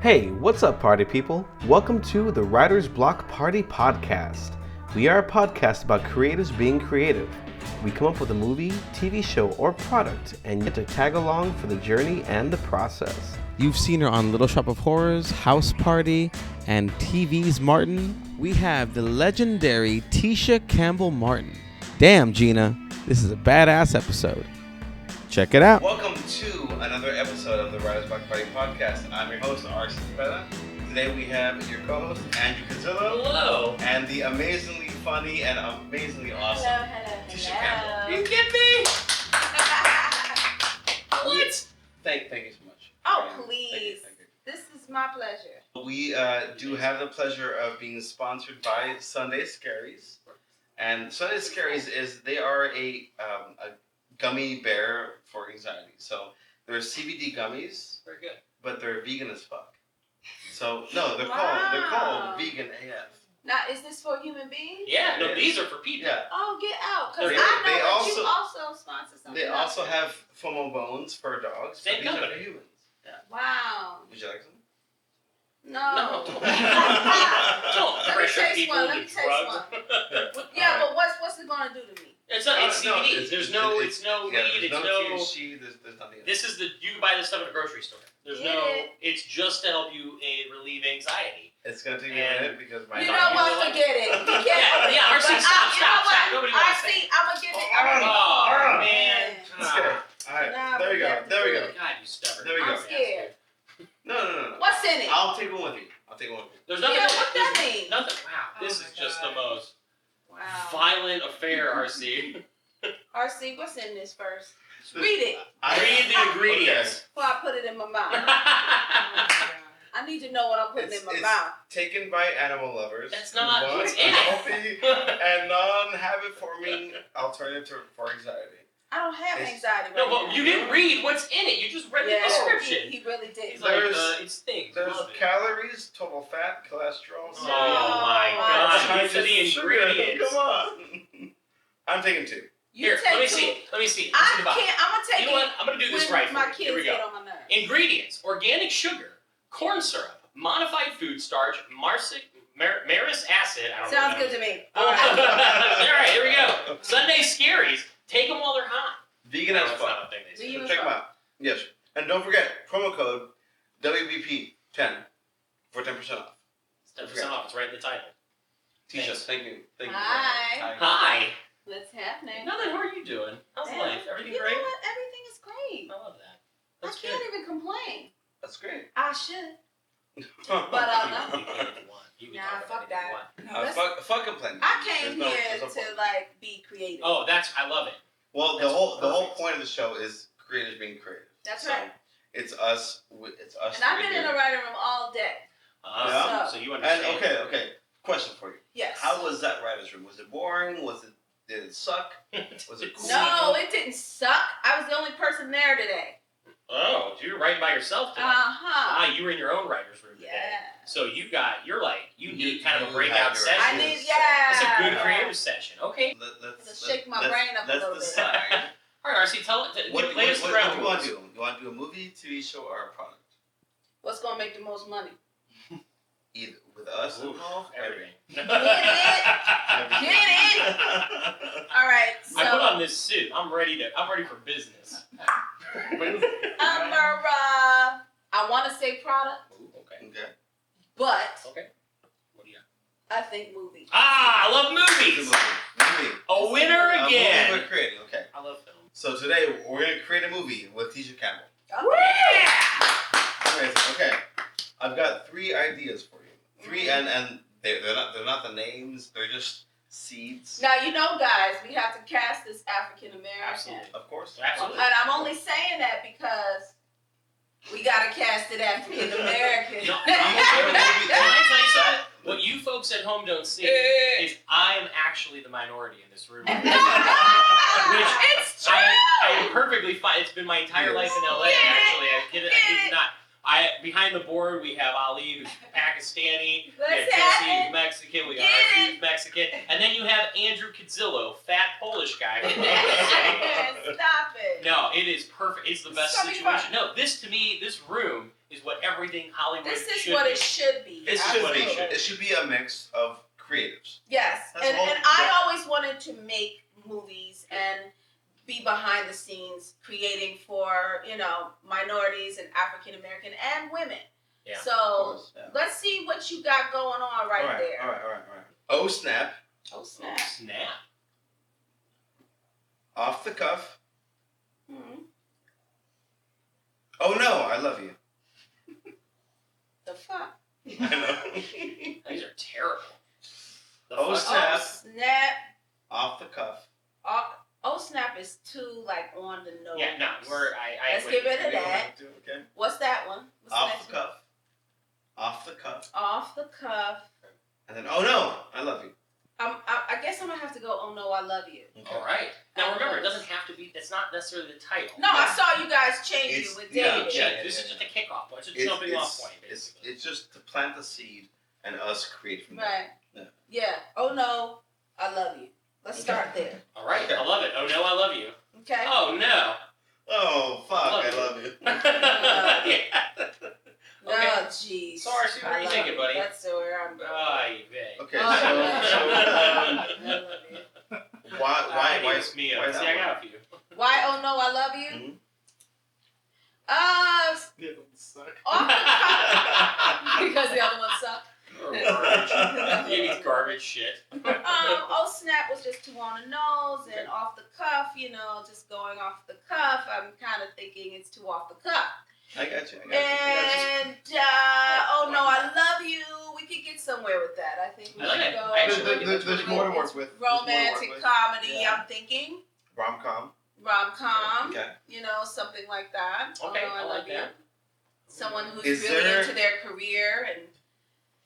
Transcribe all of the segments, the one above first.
Hey, what's up, party people? Welcome to the Writer's Block Party Podcast. We are a podcast about creatives being creative. We come up with a movie, TV show, or product, and you get to tag along for the journey and the process. You've seen her on Little Shop of Horrors, House Party, and TV's Martin. We have the legendary Tisha Campbell-Martin. Damn, Gina, this is a badass episode. Check it out. Welcome to another episode of the Writer's Block Party Podcast. I'm your host, R.C. Pena. Today we have your co-host, Andrew Cazzillo. Hello. And the amazingly funny and amazingly awesome Tisha Campbell. You get me? What? Thank you so much. Oh, please. Thank you. This is my pleasure. We do have the pleasure of being sponsored by Sunday Scaries. And Sunday Scaries they are a gummy bear for anxiety. So they're CBD gummies. Very good. But they're vegan as fuck. So no, they're called vegan AF. Now, is this for human beings? Yeah, no, It these are for people. Yeah. Oh, get out. Because They- I know they that also- you also sponsor something They else. also have FOMO bones for dogs. So Same these are company. for humans. Wow. Would you like some? No. No. Don't Let me pressure taste people one. to Let do me taste drugs. one. Yeah, but what's it going to do to me? It's not. It's No, CBD. There's no weed. It's no. THC, there's nothing else. This is you can buy this stuff at a grocery store. There's Get no. it. It's just to help you relieve anxiety. It's going to take me a minute because my You dog know what? is- Forget it. Forget it. Yeah, RC, But stop. Nobody wants RC, that. I'm going to give it. Oh, man. Okay. All right. Nah, There we go. forget There we it. go. God, you stubborn. There we go. I'm scared. No. What's in it? I'll take one with you. There's nothing. Yeah, what that there's mean? Nothing. Wow. Oh This my is just God. the most Wow. violent affair, RC. RC, what's in this first? Read it Read the ingredients. before I put it in my mouth. I need to know what I'm putting in my It's mouth. taken by animal lovers. That's not who want what's a in it. healthy and non-habit-forming alternative for anxiety. I don't have It's- anxiety right No, now. but you didn't read what's in it. You just read the description. He really did. He's like, There's- it's things. There's Love it. calories, total fat, cholesterol. Oh my God! Sugar, These are the ingredients. Come on. I'm taking two. You Here, take let me two. see. Let me see. I Let's see the box. can't. I'm gonna take You know what? I'm gonna do this when right. my for you. Here we kids get go. on my nerves. Ingredients: organic sugar, corn syrup, modified food starch, maris acid. I don't Sounds know. good to me. All right, here we go. Sunday Scaries. Take them while they're hot. Vegan No, as that's fuck. not a thing they say. Vegan Check them out. Yes. And don't forget, promo code WBP10 for 10% off. It's 10% off. It's right in the title. Tisha, Thanks. thank you. Thank you. Hi. Hi. What's happening? Nothing. How are you doing? How's Yeah. life? Everything You great? know what? Everything is great. I love that. I That's can't good. even complain. That's great. I should. But You no. can if you want. You can Nah, talk about fuck anything you that. want. Let's- fuck complaining. I came There's here no point. to like be creative. Oh, I love it. Well, the That's whole perfect. point of the show is creators being creative. That's So, right. It's us. And I've been in the writing room all day. Yeah. So you And understand. okay. Question for you. Yes. How was that writer's room? Was it boring? Did it suck? Was it cool? No, it didn't suck. I was the only person there today. Oh, so you're writing by yourself today. Uh-huh. You were in your own writer's room today. Yeah. So you need You- kind of a you breakout have your session. I need, yeah. It's a good creative session. Okay. Let's shake my brain up a little bit. decide. All right, RC, What lay us the do ground you want rules. to do? You want to do a movie, TV show, or a product? What's gonna make the most money? Either with us Oof, involved, everything. Get it? All right. So I put on this suit. I'm ready for business. I want to say product, Ooh, okay. Okay. but Okay. What do you got? I think movie. Ah, I love Good movies. movie. A winner A movie again. we're creating. Okay. I love film. So today we're gonna create a movie with Tisha Campbell. Yeah. Okay. I've got 3 ideas for you. 3 and they're not the names. They're just seeds. Now you know, guys, we have to cast this African American. Absolutely. Of course. Absolutely. And I'm only saying that because we gotta cast it African American. No, can I tell you something? What you folks at home don't see is I am actually the minority in this room. It's true. I am perfectly fine. It's been my entire life in LA, actually. I kid you not. Behind the board, we have Ali, who's Pakistani. We have Jesse, who's Mexican. We got RC, who's Mexican. And then you have Andrew Cazzillo, fat Polish guy. From Stop it. No, it is perfect. It's the best It's gonna be situation. No, this to me, this room is what everything Hollywood This is should what be. it should be. It should be a mix of creatives. Yes, That's and all- I always wanted to make movies and be behind the scenes creating for, minorities and African American and women. Yeah. So let's see what you got going on right there. All right. Oh snap! Oh snap! Snap. Off the cuff. Hmm. Oh no, I love you. The fuck? I know. These are terrible. The Oh, fuck? snap. Oh snap! Off the cuff. Oh snap is too on the nose. Yeah, no, Let's get rid of that. Okay. What's that one? What's Off the one? cuff. Off the cuff. Off the cuff. And then, oh no, I love you. I guess I'm gonna have to go. Oh no, I love you. Okay. All right. Now remember, it doesn't have to be. That's not necessarily the title. No, I saw you guys change It's- it with yeah, David. Yeah, this is just a kickoff point. It's a jumping off point, basically. It's just to plant the seed and us create from there. Right. Yeah. Yeah. Oh no, I love you. Let's start there. All right, Okay. I love it. Oh no, I love you. Okay. Oh no. Oh fuck, I love you. Yeah. No, jeez. So, RC, what are you thinking, buddy? That's where I'm going. Ay, vey. Okay, Oh, I love so you. why It's me. why See, that I one? got a few. Why? Oh no, I love you. Mhm. Off the cuff. Because the other one sucked. Garbage. Maybe garbage shit. Oh snap was just too on the nose and off the cuff. Just going off the cuff. I'm kind of thinking it's too off the cuff. I got you. And oh no, I love you. We could get somewhere with that. I think we I like should it. go. I actually like it. There's more to work with. Romantic comedy. Yeah. I'm thinking Rom-com. rom-com. Okay. Something like that. Okay, Oh, no, I like you. that. Someone who's Is really there- into their career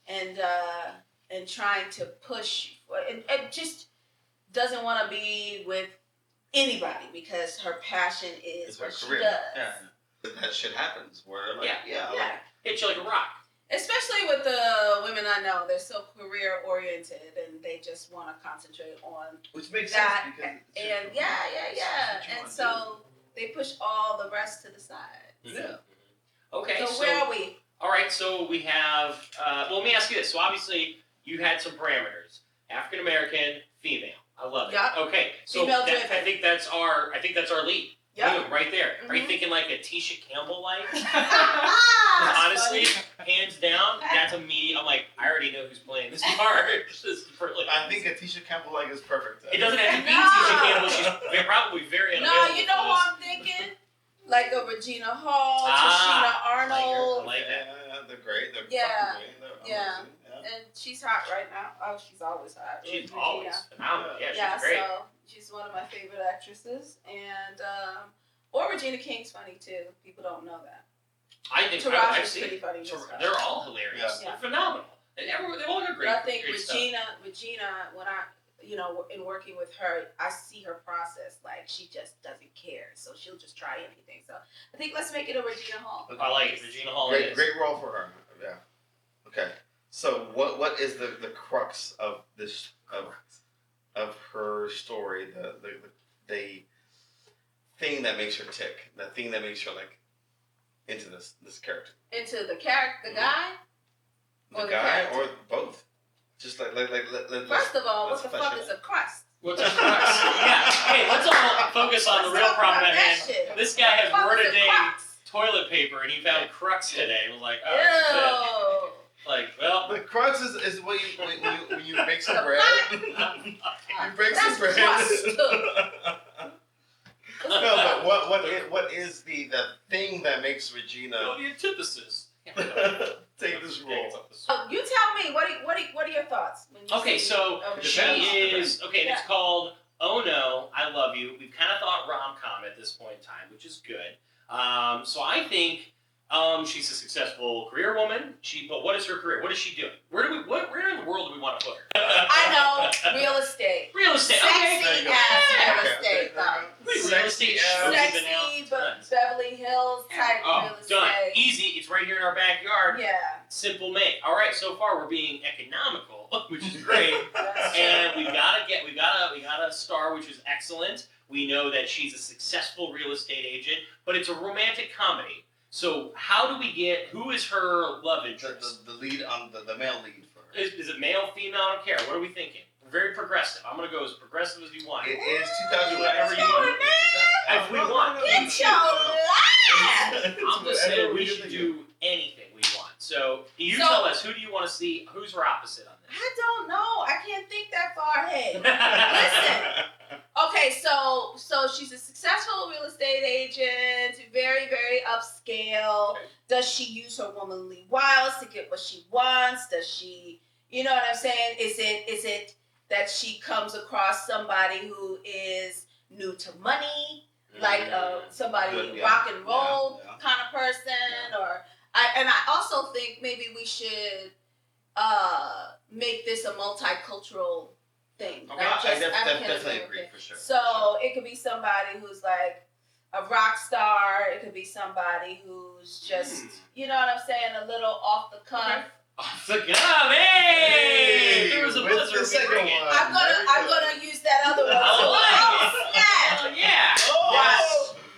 and trying to push and just doesn't want to be with anybody because her passion is It's her what she career. does. Yeah. But that shit happens where Yeah. Yeah. Hit you like a rock. Especially with the women I know, they're so career oriented and they just want to concentrate on which makes that. sense because it's And your- yeah. it's what you And wanna so they push all the rest to the side. Yeah. Okay, So where are we? all right, so we have, well, let me ask you this. So obviously, you had some parameters. African American, female. I love it. Yep. Okay, so Female that, driven. I think that's our lead. Yep. Boom, right there. Are you Mhm. thinking like a Tisha Campbell-like? That's Honestly, funny. hands down, that's a me. I'm like, I already know who's playing this part. This is brilliant. I think a Tisha Campbell-like is perfect. It doesn't have to be No. Tisha Campbell. She's probably very No, unavailable. you know for who this. I'm thinking? Like a Regina Hall, Ah, Tashina I Arnold. like that. Yeah, they're great. They're Yeah. fucking great. They're Yeah. amazing. And she's hot right now. Oh, she's always hot. She's Regina. always phenomenal. Yeah, she's Yeah, great. so she's one of my favorite actresses. And, or Regina King's funny too. People don't know that. I think I've Taraji's seen pretty funny. They're all hilarious. Yeah. They're phenomenal. They've all got great. But I think great stuff. Regina, when I, in working with her, I see her process. Like, she just doesn't care. So she'll just try anything. So I think let's make it a Regina Hall. I like it. Regina Hall Great, is. great role for her. Yeah. Okay. So what is the crux of this of her story? The thing that makes her tick. The thing that makes her like into this character. Into the character, the guy? The Or the guy character? or both. Just like First of all, what let's the flesh fuck it is a crust? What's a crux? Yeah. Hey, let's all focus on the Let's real talk problem about at that hand. shit. This guy has What the fuck word is a day crux? toilet paper, and he found crux today. And was like, oh Ew. shit. Like, well. The crux is when you make some The bread. fuck? You break That's some bread. crust. No, but what is the thing that makes Regina The antithesis. take this role? Oh, you tell me. What are your thoughts? When you Okay, see so she Regina? is okay. And it's Yeah. called "Oh No, I Love You." We've kind of thought rom-com at this point in time, which is good. So I think she's a successful career woman. But what is her career? What is she doing? Where in the world do we want to put her? I know real estate. Real estate. Okay. There you Sexy go. ass Yeah. real estate. Real estate shows have been out Sexy, but tons. Beverly Hills type Oh, real estate. done. Easy. It's right here in our backyard. Yeah. Simple make. All right. So far, we're being economical, which is great. That's And we got a star, which is excellent. We know that she's a successful real estate agent, but it's a romantic comedy. So how do we get? Who is her love interest? The lead on the male lead for her. Is it male, female? I don't care. What are we thinking? We're very progressive. I'm gonna go as progressive as you want. It is 2000. Whatever you want. If we want. Get your life! I'm just saying we should do anything we want. So you tell us, who do you want to see? Who's her opposite on this? I don't know. I can't think that far ahead. Listen. Okay, so she's a successful real estate agent, very, very upscale. Okay. Does she use her womanly wiles to get what she wants? Does she, you know what I'm saying? Is it that she comes across somebody who is new to money, like somebody rock and roll kind of person, or I also think maybe we should make this a multicultural thing. Okay, not just I African definitely American. agree for sure. So it could be somebody who's like a rock star. It could be somebody who's just, you know what I'm saying, a little off the cuff. Off the cuff, hey! There was a With buzzer. the second Bring it. one. I'm gonna use that other one. I like Snap! Oh yeah.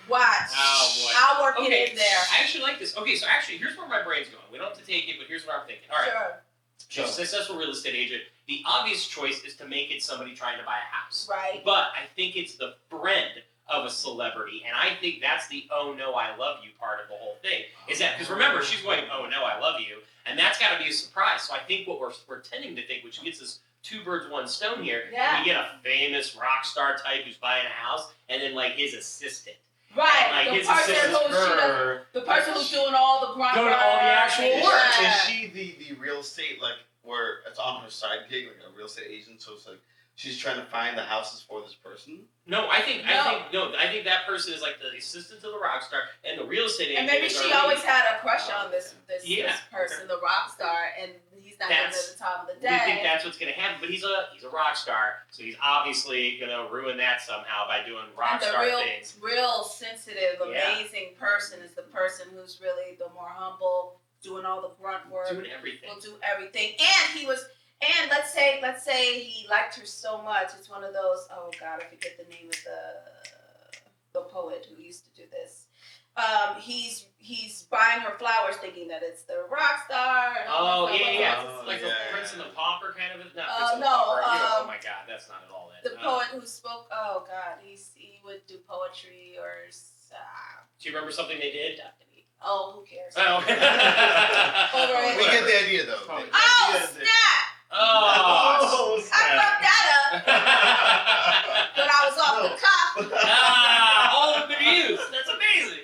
Watch. Oh boy. I'll work Okay, it in there. I actually like this. Okay, so actually, here's where my brain's going. We don't have to take it, but here's what I'm thinking. All right. Sure. She's a successful real estate agent. The obvious choice is to make it somebody trying to buy a house. Right. But I think it's the friend of a celebrity, and I think that's the "oh no, I love you" part of the whole thing. Is that because remember she's going "oh no, I love you," and that's got to be a surprise. So I think what we're tending to think, which gets us two birds, one stone here. Yeah. We get a famous rock star type who's buying a house, and then like his assistant. Right. Like The his person assistant, who's the person who's doing all the grunt Doing all the actual work. work. Is she the real estate, like, where it's on her side gig, like a real estate agent, so it's like she's trying to find the houses for this person? No, I think that person is like the assistant to the rock star, and the real estate agent. And maybe is she our always lead. had a crush on this Yeah. person, the rock star, and he's not giving her the time of the day. We think that's what's going to happen, but he's a rock star, so he's obviously going to ruin that somehow by doing rock star things. Real sensitive, amazing person is the person who's really the more humble, doing all the grunt work, Doing everything. will do everything, and let's say he liked her so much. It's one of those. Oh God, I forget the name of the poet who used to do this. He's buying her flowers, thinking that it's the rock star. Oh yeah. Oh, Like yeah. the Prince and the Pauper kind of. Not Oh, Prince and the no, Pauper. Oh my God, that's not at all that. The poet who spoke. Oh God, he would do poetry or. Do you remember something they did? Oh, who cares? Oh. Overrated. We get the idea, though. Probably. Oh snap! Oh. snap. I fucked that up, but I was off the cuff. All of the views. That's amazing.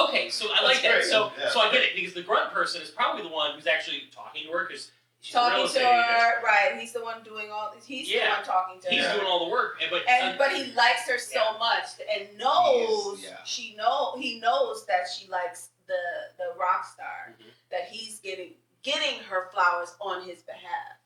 Okay, so I like that. Great. So Yeah. so I get it because the grunt person is probably the one who's actually talking to her because she's a real Talking to estate agent. her, right? He's the one doing all. He's the one talking to He's her. doing all the work, But he likes her so much and knows he knows that she likes the rock star, that he's getting her flowers on his behalf.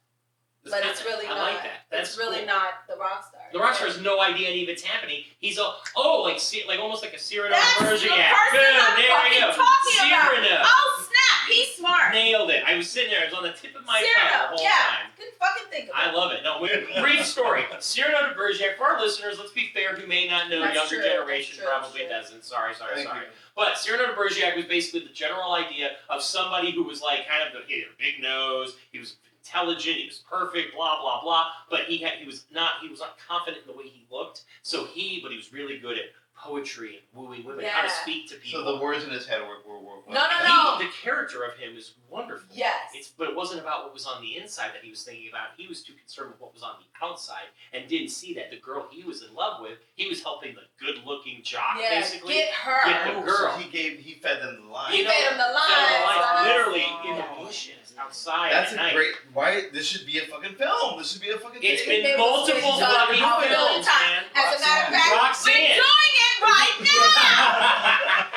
But it's really not. I like that. That's it's really cool. not the rock star. The rock star has no idea any of it's happening. He's like almost like a Cyrano That's de the person Bergerac. I'm There we fucking go. talking about. Cyrano. Oh snap! He's smart. Nailed it. I was sitting there. It was on the tip of my tongue the Cyrano, whole yeah. time. Couldn't fucking think of it. I love it. No, brief story. Cyrano de Bergerac, for our listeners, let's be fair, who may not know, That's younger true, generation that's true, probably that's doesn't. Sorry. Thank you. But Cyrano de Bergerac was basically the general idea of somebody who was like kind of he had a big nose, he was intelligent, he was perfect, blah blah blah. But he was not confident in the way he looked. But he was really good at poetry and wooing women, how to speak to people. So the words in his head were No. The character of him is wonderful. Yes. But it wasn't about what was on the inside that he was thinking about. He was too concerned with what was on the outside and didn't see that the girl he was in love with, he was helping the good-looking jock, basically. Get her. Get the girl. So he fed them the line. He fed him the line. Literally in the bushes outside. That's at a night. great. Why this should be a fucking film? This should be a fucking. It's thing. been It was multiple done fucking multiple films, man. times. As a matter of fact, Roxanne. we're doing it right now.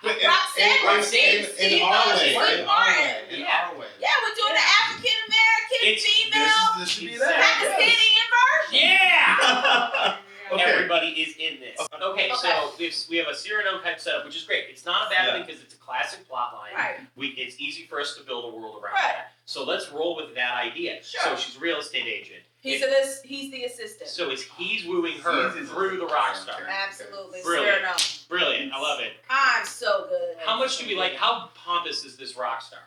Roxanne. In our way. Yeah. Yeah, we're doing the African American female This should be that. Pakistani inversion. Yeah! Okay. Everybody is in this. Okay, so we have a Cyrano type setup, which is great. It's not a bad thing because it's a classic plot line. Right. It's easy for us to build a world around Right. that. So let's roll with that idea. Sure. So she's a real estate agent. He's the assistant. So he's wooing her through the rock star. Absolutely. Brilliant. Cyrano. Brilliant. I love it. I'm so good. How much do we like? How pompous is this rock star?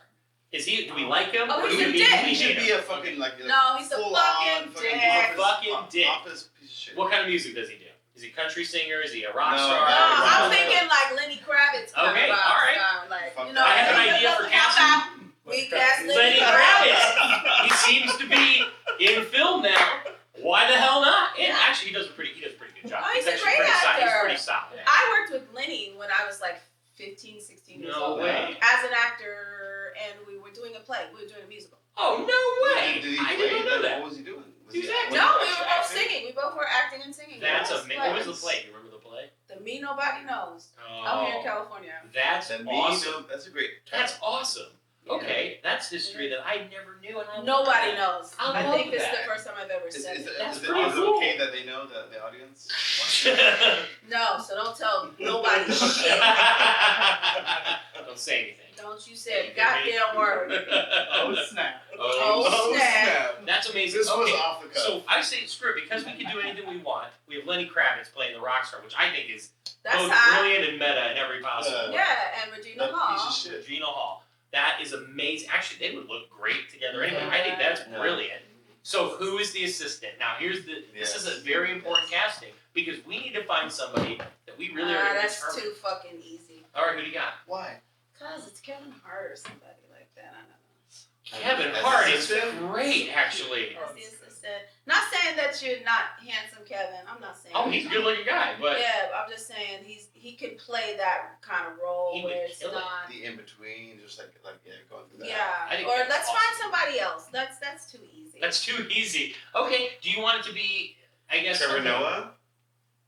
Do we like him? Oh, or he's do a we dick. He should be a him? fucking No, he's a fucking dick. Fucking dick. Pompous piece of shit. What kind of music does he do? Is he a country singer? Is he a rock No. star? No, I'm No. thinking like Lenny Kravitz kind Okay, of rock all right. star. Like, Fuck you that. know, I have an Lenny- idea for how casting. about we cast Lenny Lenny Kravitz. Kravitz. He seems to be in film now. Why the hell not? And actually, he does a pretty good job. Oh, he's a actually great pretty solid. He's actor. pretty solid. I worked with Lenny when I was like 15, 16 years No old. way. As an actor, and we were doing a play. We were doing a musical. Oh no way! Did he I play? didn't know that. What was he doing? He was he acting. No, we actually were both acting? singing. We both were acting and singing. That's Yes. amazing. What was the play? Do you remember the play? The Me Nobody Knows. Oh, Out here in California. That's That awesome. That's a great. That's awesome. Okay, that's history that I never knew, and I love Nobody that. knows. I I love think this is that. the first time I've ever Is said it, it. That's is it, pretty is it cool. okay that they know the audience? No, so don't tell nobody shit. Don't say anything. Don't you say a goddamn word. Oh snap! Oh, snap. That's amazing. This was Okay, off the cuff. so I say screw it, because we can do anything we want. We have Lenny Kravitz playing the rock star, which I think is That's both hot. brilliant and meta in every possible way. Yeah, and Regina That Hall. piece of shit. Regina Hall. That is amazing. Actually, they would look great together anyway. I think that's Yeah. brilliant. So who is the assistant? Now this is a very important casting because we need to find somebody that we really are going to That's determine. too fucking easy. All right, who do you got? Why? Cause it's Kevin Hart or somebody like that. I don't know. Kevin As Hart is assistant? great, actually. That's the assistant. Not saying that you're not handsome, Kevin. I'm not saying. Oh, he's a good-looking guy, but Yeah, I'm just saying he can play that kind of role He would where it's kill it. not. The in between, just like going through that. Yeah, I think or that's let's awesome. find somebody else. That's too easy. that's too easy. Okay, do you want it to be? I guess Trevor okay. Noah.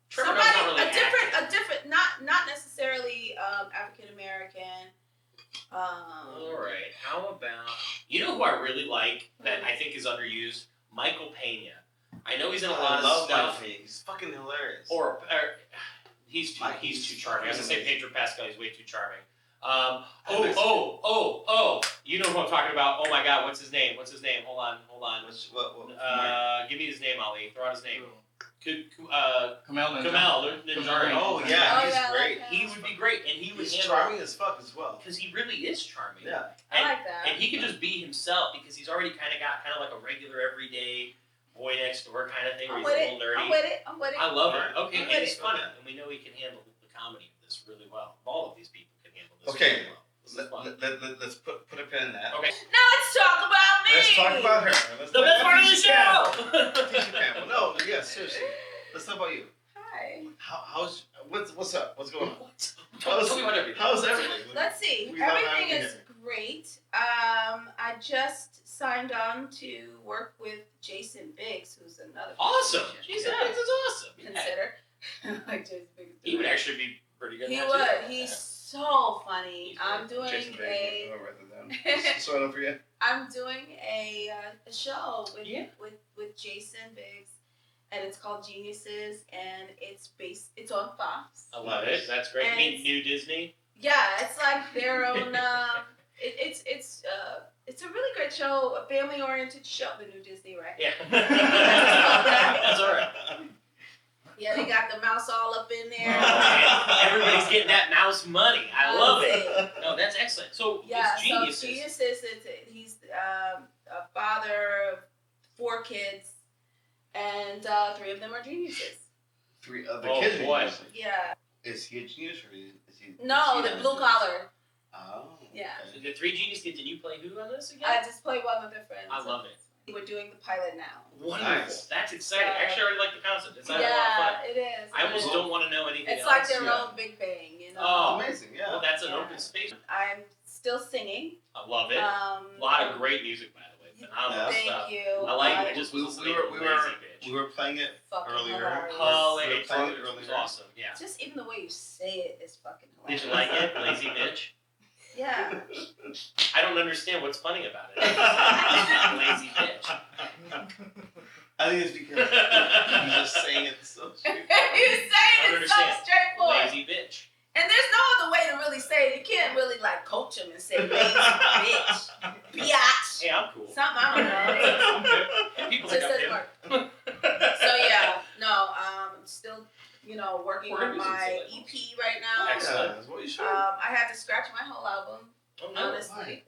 Trevor Noah's not really a different, acting. not necessarily African American. All right. How about who I really like that I think is underused? Michael Pena. I know he's in a lot I of love stuff. Mike. He's fucking hilarious. Or he's too Mike, he's too he's charming. I was gonna say fucking Pedro Pascal. He's way too charming. You know who I'm talking about? Oh my God, what's his name? Hold on. Give me his name, Ali. Throw out his name. Kamel Kamal Nanjiani. Oh Oh, yeah, he's yeah, I like great. him. He would be great, and he would He's handle charming as fuck as well. because he really is charming. Yeah. I like that. And he can just be himself because he's already kind of like a regular everyday boy next door kind of thing where I'm he's with a it. little nerdy. I'm with it. I love it. Alright. Okay, I'm and with he's it. funny, and we know he can handle the comedy of this really well. All of these people can handle this Okay. really well. This is fun. Let's put a pin in that. Okay. Now let's talk about me. Let's talk about her. Let's The talk best about part of the Tisha Campbell. show! Tisha Campbell. No, yeah, seriously. Let's talk about you. Hi. How's what's up? What's going on? Tell me what everything. How's everything? Let's see. We love Everything having is you. great. I just signed on to work with Jason Biggs, who's another Awesome! musician. Jesus, this is awesome. Yeah. Consider. Like Jason Biggs. He would actually be pretty good. He at would. that, too. He's so funny. He's I'm doing Jason Biggs, a. I'll write that down. So I don't forget. I'm doing a show with, Yeah. with Jason Biggs, and it's called Geniuses, and it's on Fox. I love it. That's great. And You mean New Disney? Yeah, it's like their own. It's a really great show, a family oriented show. The New Disney, right? Yeah. That's all right. Yeah, they got the mouse all up in there. Oh, man. Everybody's getting that mouse money. I love it. No, that's excellent. So Yeah, it's Geniuses. so Geniuses. He's a father of 4 kids, and 3 of them are geniuses. 3 other Oh, kids. are boy. geniuses. Yeah. Is he a genius or is he? No, is he the not blue a genius? collar. Oh. Yeah. So the 3 Genius kids, and you play who on this again? I just play one of their friends. I love it. We're doing the pilot now. Wonderful. Nice. That's exciting. Actually, I already like the concept. It's a lot of Yeah, fun. it is. I almost don't want to know anything It's else. like their yeah. own Big Bang, you know. Oh. Amazing. Yeah. Well, that's an Yeah. open space. I'm still singing. I love it. A lot of great music, by the way. Phenomenal Yeah. stuff. Thank you. I like it. I I'm just We- was we listening were- to we were- Lazy Bitch. We were playing it fucking earlier. hilarious. Hilarious. We were playing it It was earlier. awesome. Yeah. Just even the way you say it is fucking Did hilarious. you like it, Lazy Bitch? Yeah. I don't understand what's funny about it. Lazy Bitch. I think it's because you're just saying it so stupid. you say I don't it so understand.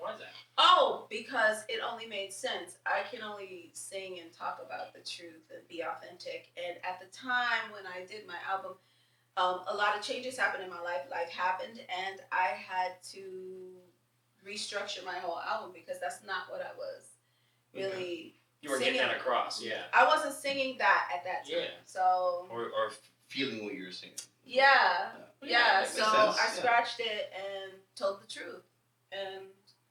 Why is that? Oh, because it only made sense. I can only sing and talk about the truth and be authentic. And at the time when I did my album, a lot of changes happened in my life. Life happened, and I had to restructure my whole album because that's not what I was really You were singing. getting that across, yeah. I wasn't singing that at that time. Yeah. So Or feeling what you're singing. yeah. Yeah, So makes sense. I scratched it and told the truth, and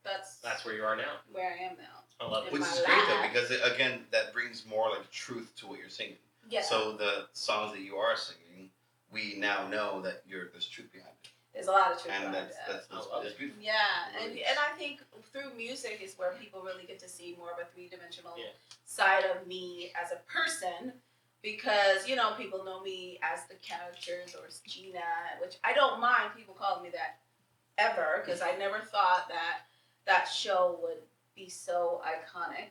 that's where you are now. where I am now. I love it. Which my is great though, life. because again, that brings more like truth to what you're singing. Yeah. So the songs that you are singing, we now know that there's truth behind it, There's a lot of truth and behind that's that. that's, I love that's it. beautiful. Yeah, It really and is. I think through music is where people really get to see more of a three-dimensional Yeah. side of me as a person, because people know me as the characters or as Gina, which I don't mind people calling me that ever, because I never thought that show would be so iconic.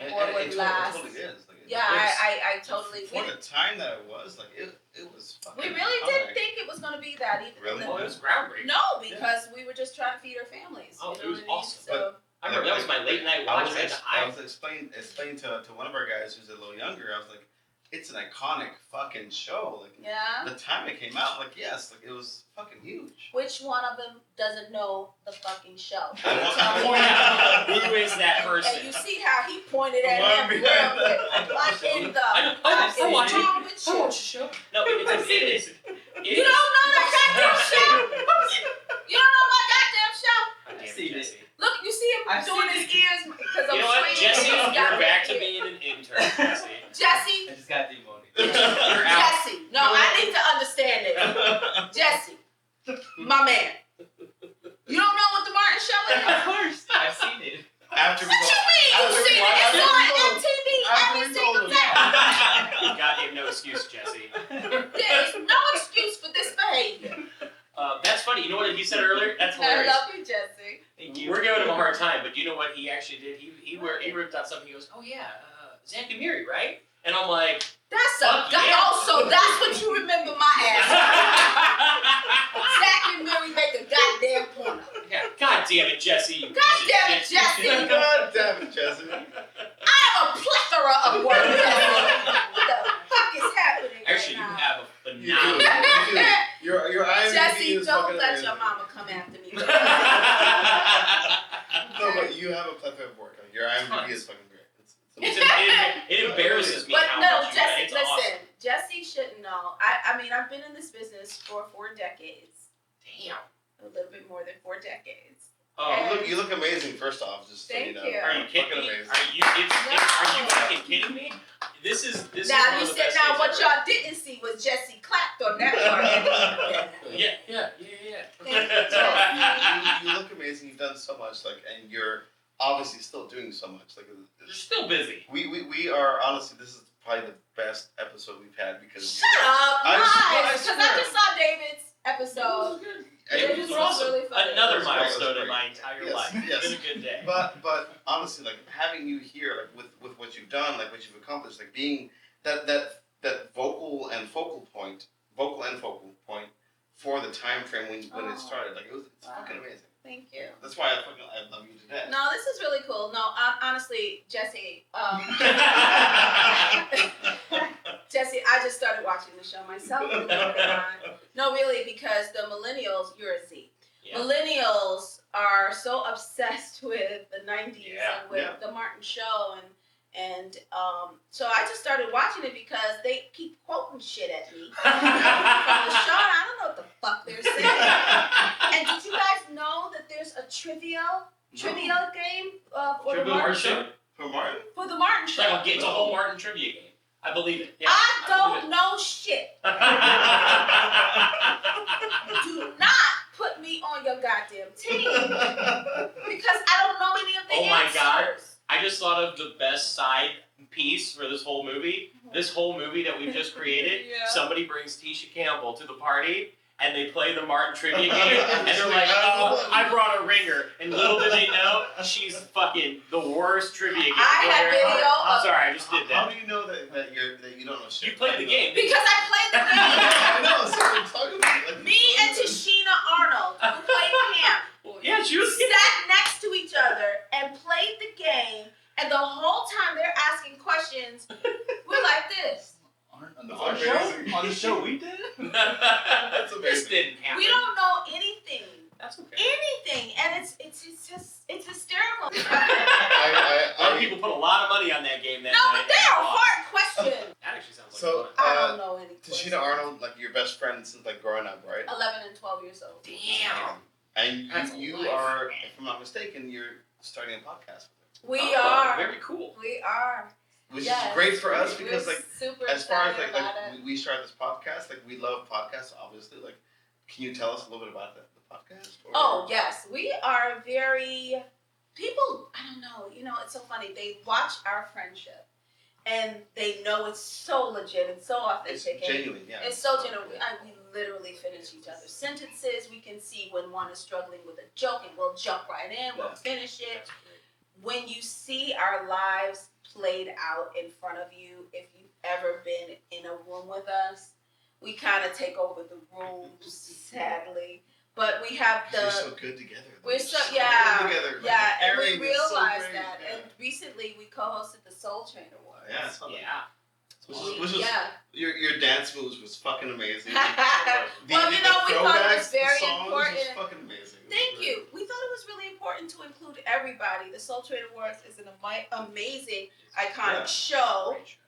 Or would it last. totally is. Like, Yeah, I totally. For the time that it was, like it was fucking. We really iconic. didn't think it was going to be that even. Really? Oh, it was groundbreaking. No, because we were just trying to feed our families. Oh, you know it was what I mean? awesome. So, I remember that was my late night I watch. was, I had to I hide. was explaining to one of our guys who's a little younger. I was like, it's an iconic fucking show. Like yeah. the time it came out, like yes, like it was fucking huge. Which one of them doesn't know the fucking show? I want- Tell me. Point out who is that person. And you see how he pointed at Well, him yeah. real quick. What in the I fuck is watch it. wrong with I you? watch the show. No, it is. You don't know the goddamn show? You don't know my goddamn show? I've seen it. Look, you see him I've doing seen his ears because I'm You know what, straining Jesse? his You're goddamn back to ear. being an intern, Jesse. Jesse, I just got demoted. You're out. Jesse. No, I need to understand it. Jesse, my man. You don't know what the Martin show is? Of course, I've seen it. After we What you mean? You after we seen it? watched- It's after we on told- MTV after every we single told him. day. You goddamn no excuse, Jesse. There is no excuse for this behavior. That's funny. You know what he said earlier? That's I hilarious. love you, Jesse. Thank you. We're giving him a hard time, but you know what he actually did? He ripped out something. He goes, "Oh yeah, Zack and Miri, right?" And I'm like, That's Fuck yeah. also that's what you remember my ass. Zack and Miri make a goddamn porno. yeah, God damn it, Jesse. you God piece of damn it, shit." Jesse. God damn it, Jesse. I have a plethora of work. Jesse. What the fuck is happening Actually, you right now? have a You phenomenal. do. Your IMDb Jesse, is don't fucking let amazing. your mama come after me. No, but you have a plethora of work. Like, your IMDb is fucking great. It embarrasses me But how no, much Jesse, it's listen. awesome. Jesse shouldn't know. I mean, I've been in this business for 4 decades. Damn. A little bit more than 4 decades. Oh, You look amazing. First off, just so you Thank know. you. are you kidding Fucking me? amazing. Are you fucking kidding me? This is Now one you of the said best now things what ever. y'all didn't see was Jesse clapped on that part. Yeah. You look amazing. You've done so much, like, and you're obviously still doing so much. Like, You're still busy. we are honestly. This is probably the best episode we've had because Shut up, I lies! swear. Because I just saw David's episode. It David's was was awesome. really funny. Another It was great, milestone it was in my great. entire Yes, life. yes. It's been a good day. But honestly, like having you here, like with what you've done, like what you've accomplished, like being that vocal and focal point for the time frame when it started, like it's Wow. fucking amazing. Thank you. That's why I love you to death. No, this is really cool. No, honestly, Jesse, Jesse, I just started watching the show myself. believe it or not. No, really, because the millennials, you're a Z. Yeah. Millennials are so obsessed with the 90s Yeah, and with the Martin show and so I just started watching it because they keep quoting shit at me from the show. And I don't know what the fuck they're saying. And did you guys know that there's a trivia game for the Martin show? For Martin? For the Martin It's show. like it's a whole Martin trivia game. I believe it. Yeah, I don't believe know shit. it. Do not put me on your goddamn team because I don't know any of the Oh my answers. God. I just thought of the best side piece for this whole movie. This whole movie that we've just created, Yeah. somebody brings Tisha Campbell to the party, and they play the Martin trivia game, and they're like, "Oh, I brought a ringer," and little do they know, she's fucking the worst trivia game I have player. video I'm of sorry, I just did How that. do you know that you don't know shit? You played the game. Because I played the game. I know. So we're talking about like, Me and Tashina Arnold, who played Pam, Well, yeah, she was. sat next to each other. And the whole time they're asking questions, we're like this. On the That's show? amazing. On the show we did? That's This amazing. didn't happen. We don't know anything. That's okay. Anything. And it's hysterical. A lot of people put a lot of money on that game that No, night. but they're a hard question. That actually sounds like So, fun. I don't know any Tashina Arnold, like your best friend since like growing up, right? 11 and 12 years old. Damn. And That's you life. are, if I'm not mistaken, you're starting a podcast with her, We Oh, are. Very cool. We are. which Yes. is great for us We're because like super as far as excited about it. we started this podcast, like we love podcasts, obviously. Like, can you tell us a little bit about the podcast? Or? Oh, yes. We are very, people, I don't know, it's so funny. They watch our friendship and they know it's so legit and so It's authentic. and genuine, yeah. It's so genuine. We literally finish each other's sentences. We can see when one is struggling with a joke and we'll jump right in, we'll Yeah. finish it. That's great. When you see our lives played out in front of you, if you've ever been in a room with us, we kind of take over the room, sadly. But we have You're the, so good together. we're You're so, good yeah, together. Like, yeah, the and we pairing is so realized great, that. yeah. And recently we co-hosted the Soul Train Awards. Yeah, I saw that. Yeah. Which Awesome. was Yeah. your dance moves was fucking amazing. Well, we thought it was throwbacks, very the songs important. was fucking amazing. It was Thank great. you. We thought it was really important to include everybody. The Soul Train Awards is an amazing, iconic Yeah. show, Great show.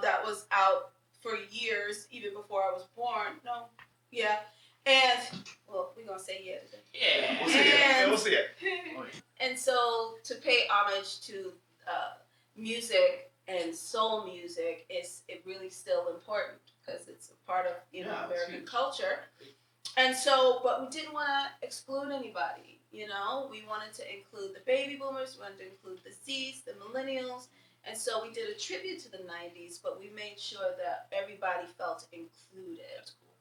that was out for years, even before I was born. No, yeah. And, well, we're going to say yeah today. Yeah. We'll see it. And- We'll see it. And so to pay homage to music and soul music it really still important because it's a part of Yeah, it's American huge. culture. And so, but we didn't want to exclude anybody. We wanted to include the baby boomers, we wanted to include the Z's, the millennials, and so we did a tribute to the '90s, but we made sure that everybody felt included. That's cool.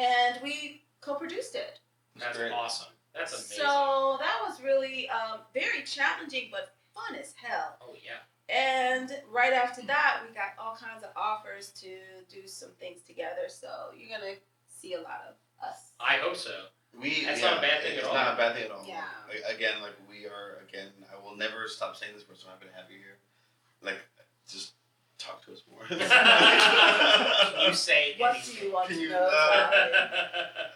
And we co-produced it. That's great. awesome. That's amazing. So that was really very challenging, but fun as hell. Oh yeah. And right after that, we got all kinds of offers to do some things together. So you're gonna see a lot of us. I hope so. That's not a bad thing at all. It's not a bad thing at all. Yeah. Again, we are, I will never stop saying this, but so happy to have you here. Like, just talk to us more. You say What do anything. you want Can to you, know about it?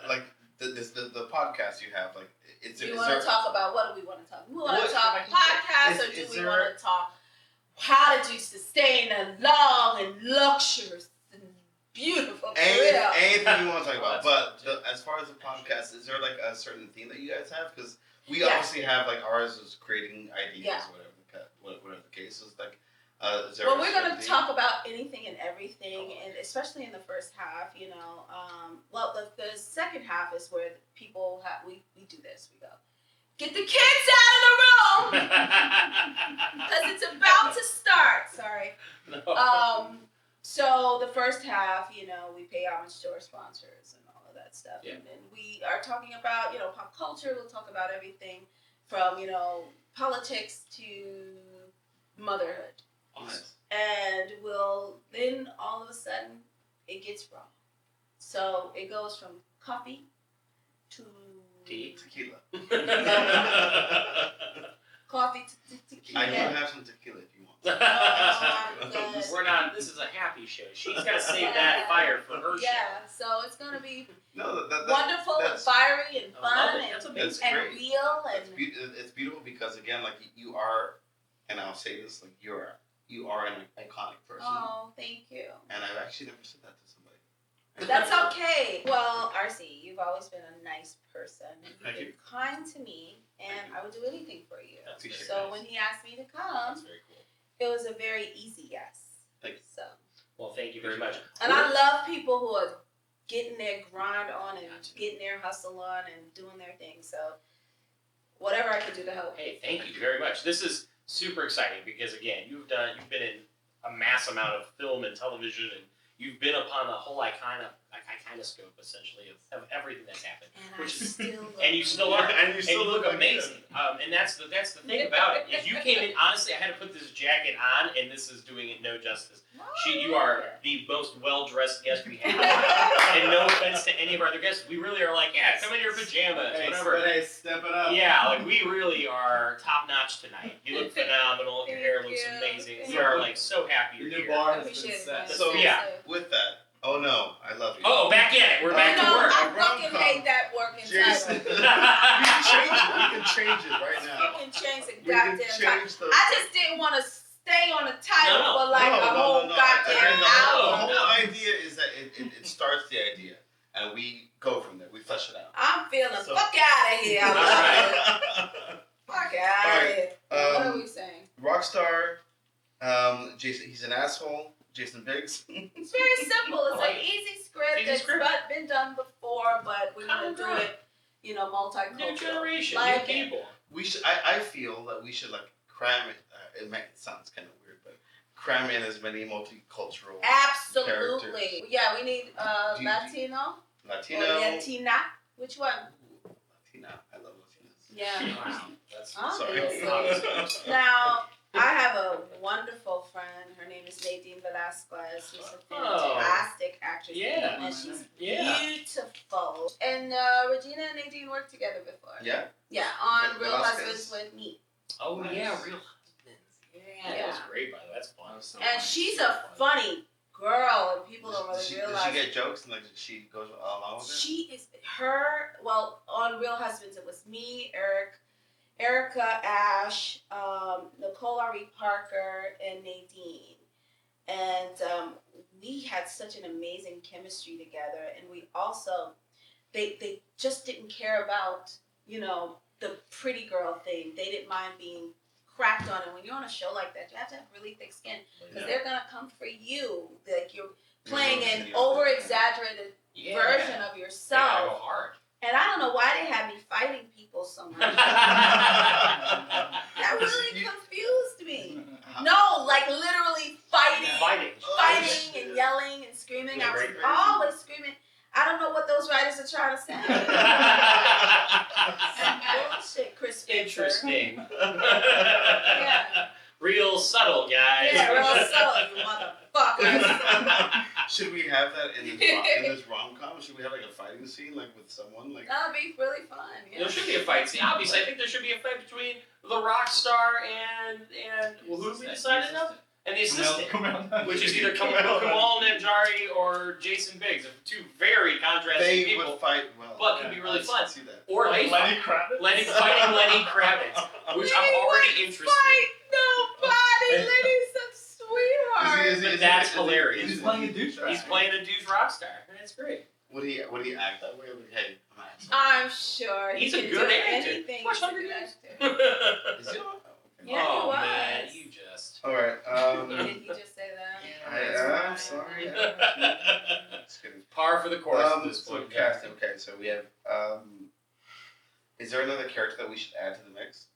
like, the podcast you have, like, Do you want to talk about, what do we want to talk? We want to What- talk podcast, or is do we there- want to talk how did you sustain a long and luxurious and beautiful career? anything you want to talk about. Well, But as far as the podcast, is there, like, a certain theme that you guys have? Because we Yeah. obviously have, like, ours is creating ideas, Yeah. whatever the case is. Like, is there Well, a we're certain going to theme? talk about anything and everything, and especially in the first half, Well, the second half is where people have, we do this. We go, get the kids out of the room because it's about to start. Sorry. No. So the first half, we pay homage to our sponsors and all of that stuff, Yeah. and then we are talking about, pop culture. We'll talk about everything from, politics to motherhood. Awesome. And then all of a sudden, it gets raw. So it goes from coffee to Tea. Tequila. coffee to tequila. I do have some tequila if you want. Good. We're not. This is a happy show. She's got to save that fire for her Yeah, so it's going to be No, wonderful and that's- fiery and show. I love fun it. That's and, amazing. That's and great. real. And It's beautiful because, again, like, you are, and I'll say this, like, you are an iconic person. oh, thank you. And I've actually never said that to somebody. That's okay. Well, RC, you've always been a nice person. And Thank you've you. been kind to me, and I would do anything for you. That's very So nice. when he asked me to come, That's very cool. it was a very easy yes. Thank you. So, Well, thank you very much. and I love people who are getting their grind on and Gotcha. getting their hustle on and doing their thing. So, whatever I can do to help. Hey, thank you very much. This is super exciting because again, you've been in a mass amount of film and television, and you've been upon the whole iconic kinescope essentially of everything that's happened. And You still are, and you look amazing. And that's the thing about it. If you came in, honestly, I had to put this jacket on, and this is doing it no justice. You are the most well-dressed guest we have. And no offense to any of our other guests, we really are like, yeah, come in your pajamas, whatever. Hey, step it up. Yeah, like we really are top-notch tonight. You look phenomenal. Your hair looks amazing. We are like so happy you're Your new here. bar has been set. So yeah. With that, oh no, I love you. Oh, back at it. We're back to work. I fucking hate that working Jason. title. We can change it right now. You can change the We can goddamn change title. the. I just didn't want to stay on the title No, for like a whole goddamn Again, the hour. whole idea is that it starts the idea, and we go from there. We flesh it out. I'm feeling So- fuck out of here. All right. Fuck out of here. What are we saying? Rockstar, Jason. He's an asshole. Jason Biggs. It's very simple. It's an easy script Easy that's script. been done before, but we're gonna do it, multicultural. New generation, Like new it. people. We should. I feel that we should like cram it. It sounds kind of weird, but cram in as many multicultural Absolutely. characters. Yeah, we need Do you- Latino Latino. or Latina. Which one? Latina. I love Latinas. Yeah. Wow. That's Obviously. Now, I have a wonderful friend. Her name is Nadine Velasquez. She's a fantastic actress. Yeah. And she's Yeah. beautiful. And Regina and Nadine worked together before. Yeah. Yeah, on Real Velasquez. Husbands with Me. Oh Nice. yeah, Real Husbands. Yeah, that was great by the way. That's fun. And she's a funny girl, and people don't really Does realize. she get jokes and like she goes along with it? She is on Real Husbands. It was me, Erica Ash, Nicole Ari Parker, and Nadine, and we had such an amazing chemistry together. And we also, they just didn't care about the pretty girl thing. They didn't mind being cracked on. And when you're on a show like that, you have to have really thick skin because they're gonna come for you. Like you're playing an over-exaggerated version of Yeah, yourself. go hard. And I don't know why they had me fighting people so much. That really confused me. No, like literally fighting and yelling and screaming. I was always screaming. I don't know what those writers are trying to say. Bullshit, Chris Spencer. Interesting. Yeah. Real subtle, guys. Yeah, real subtle, you motherfuckers. Should we have that in this rom-com? Should we have like a fighting scene like with someone like? That'd be really fun. Yeah. There should be a fight scene. Obviously, I think there should be a fight between the rock star and who did we decide on? And the assistant, which is either Kamal Nanjiani or Jason Biggs, two very contrasting They people, would fight well. but can be really fun. See that. Or Like Lenny Kravitz. Fighting Lenny Kravitz, which I'm already interested in. Fight nobody. Lenny's a sweetheart. But that's hilarious. He's playing a douche. He's playing a douche rock star. That's great. Would he act that way? Like, hey, I'm an asshole. I'm sure He's he a can good do actor. anything. Watch He's a Hunger good Games. actor. Is it? Yeah, oh he was. man, you just. All right. Did he just say that? I'm sorry. Just kidding. Par for the course at this So point. casting. Okay, so we have. Is there another character that we should add to the mix?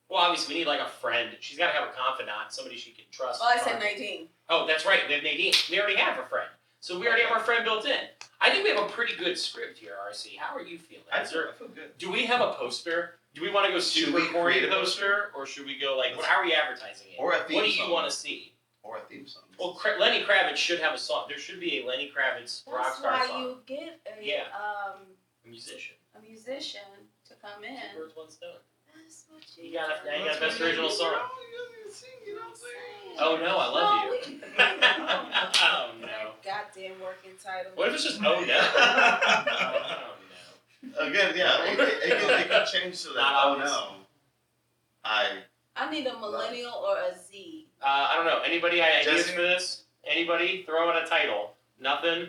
Well, obviously, we need like a friend. She's got to have a confidant, somebody she can trust. Well, I said 19. Oh, that's right. We have Nadine. We already have a friend. So we already have our friend built in. I think we have a pretty good script here, RC. How are you feeling? I feel good. Do we have a poster? Do we want to go Should super we corny create a poster? Or should we go like, how are we advertising it? Or a theme What do song. you want to see? Or a theme song. Well, Lenny Kravitz should have a song. There should be a Lenny Kravitz rock That's star why song. you get a A musician. musician to come in. Two birds, one stone. That's what you You got do. now you got best original song. You know what I'm saying? Oh no, I love No, you. we- Oh no. Goddamn working title. What if it's just oh no? Oh no. Again, yeah, it can change to that. Not Oh obvious. no. I need a millennial or a Z. I don't know. Anybody have ideas Jesse? for this? Anybody? Throw in a title. Nothing?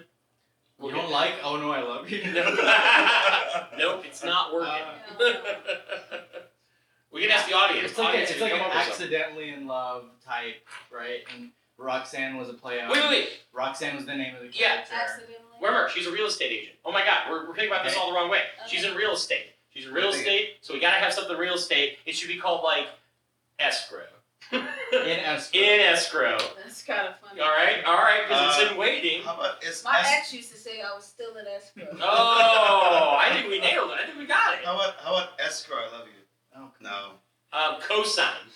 You don't like Oh No, I Love You? Nope, it's not working. We can ask the audience. It's like, Audience, it's can like you an come up with something? accidentally in love type, right? And Roxanne was a play on. Wait. Roxanne was the name of the Yeah. character. Accidentally. Remember, she's a real estate agent. Oh my God, we're thinking about this all the wrong way. Okay. She's in real estate. She's in real estate, so we gotta have something real estate. It should be called like escrow. In escrow. In escrow. That's kind of funny. All right, because it's in waiting. How about is My ex used to say I was still in escrow. Oh, I think we nailed it. I think we got it. How about escrow? I love you. Oh, No. Cosign.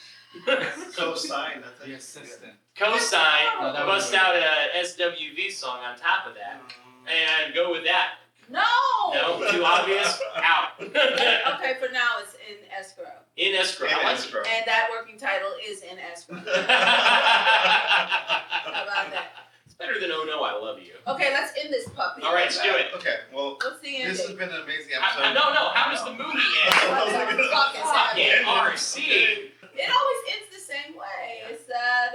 Co-sign. That's the assistant. Cosign. No, that Bust was- out a SWV song on top of that, and go with that. No! No, too obvious. Out. Okay, for now it's in escrow. In escrow. I like it. And that working title is in escrow. How about that? It's better than Oh No, I Love You. Okay, let's end this puppy. All right, let's do it. Okay, well, What's the ending? this has been an amazing No, episode. how does the movie end? What the fuck is happening? Fucking RC. It always ends the same way. It's that,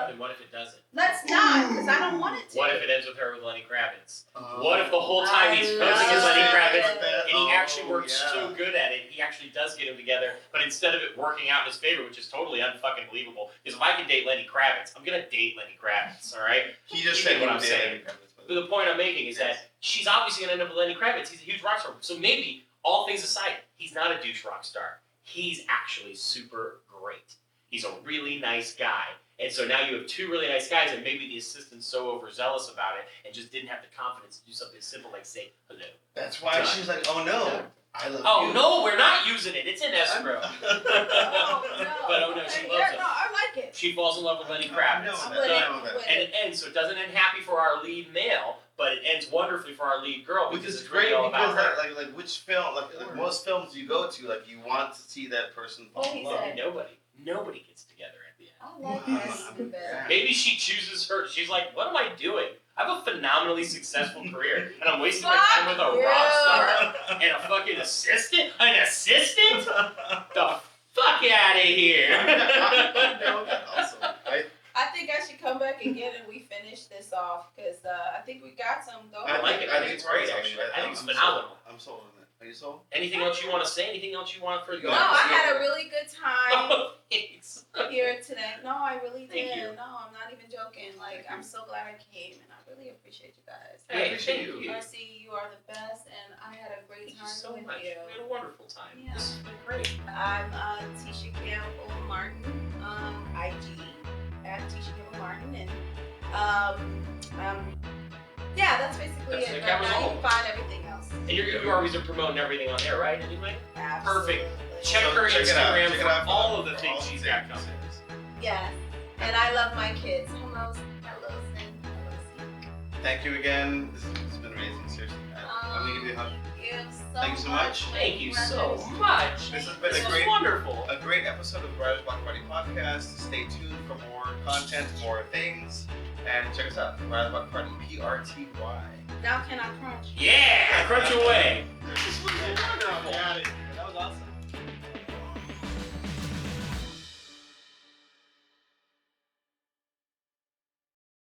Then what if it doesn't? let's not, because I don't want it to. What if it ends with her with Lenny Kravitz? What if the whole time he's I posing as love Lenny Kravitz it. and he actually works yeah. so good at it, he actually does get them together, but instead of it working out in his favor, which is totally unfucking believable, because if I can date Lenny Kravitz, I'm gonna date Lenny Kravitz, alright? He just You said get what he I'm did saying. it. But the point I'm making is that she's obviously gonna end up with Lenny Kravitz. He's a huge rock star. So maybe, all things aside, he's not a douche rock star. He's actually super great. He's a really nice guy. And so now you have two really nice guys, and maybe the assistant's so overzealous about it and just didn't have the confidence to do something simple like say hello. That's why Done. she's like, oh no, I love Oh you. no, we're not using it. It's in escrow. Oh, no. But oh no, she Okay, loves yeah, him. no, I like it. She falls in love with Lenny Kravitz. No, I'm no, with no, it. no. With And it. it ends, so it doesn't end happy for our lead male, but it ends wonderfully for our lead girl Which because is it's great really all because about her. like which film like most films you go to, like you want to see that person fall What in he love. said. Nobody gets together at the end. I like that even better. Maybe she chooses her. She's like, what am I doing? I have a phenomenally successful career, and I'm wasting my time with a rock star and a fucking assistant. An assistant? The fuck out of here! Also, I think I should come back again and we finish this off because I think we got some going. I like it. I think it's great, awesome. actually. I think it's I'm phenomenal. Sold. I'm sold on it. Are you sold? Anything else you want to say? Anything else you want for the No, I had a really good time Oh, thanks. here today. No, I really Thank did. you. No, I'm not even joking. Like, I'm so glad I came and I really appreciate you guys. Hey, appreciate thank you. Mercy, you are the best and I had a great Thank you time so with much. you. We had a wonderful time. Yeah. This has been great. I'm Tisha Campbell-Martin, IG at Tisha Campbell-Martin, and yeah, that's basically That's- it. that covers Now you all. can find everything else. And you're always promoting everything on there, right? Anyway? Absolutely. Check So her check it out. Instagram Check it for out for all of the all things the she's things. got coming. Yes, and I love my kids. Hello, hello, Sin. Hello, Sin. Thank you again. This has been amazing. Seriously, I'm gonna give you a hug. Thank you so much. Thank you so much. This has been This a was great, wonderful. a great episode of the Writers Block Party Podcast. Stay tuned for more content, more things, and check us out. Writers Block Party PRTY. Now can I crunch? Yeah, crunch away. This was wonderful. Got it. That was awesome.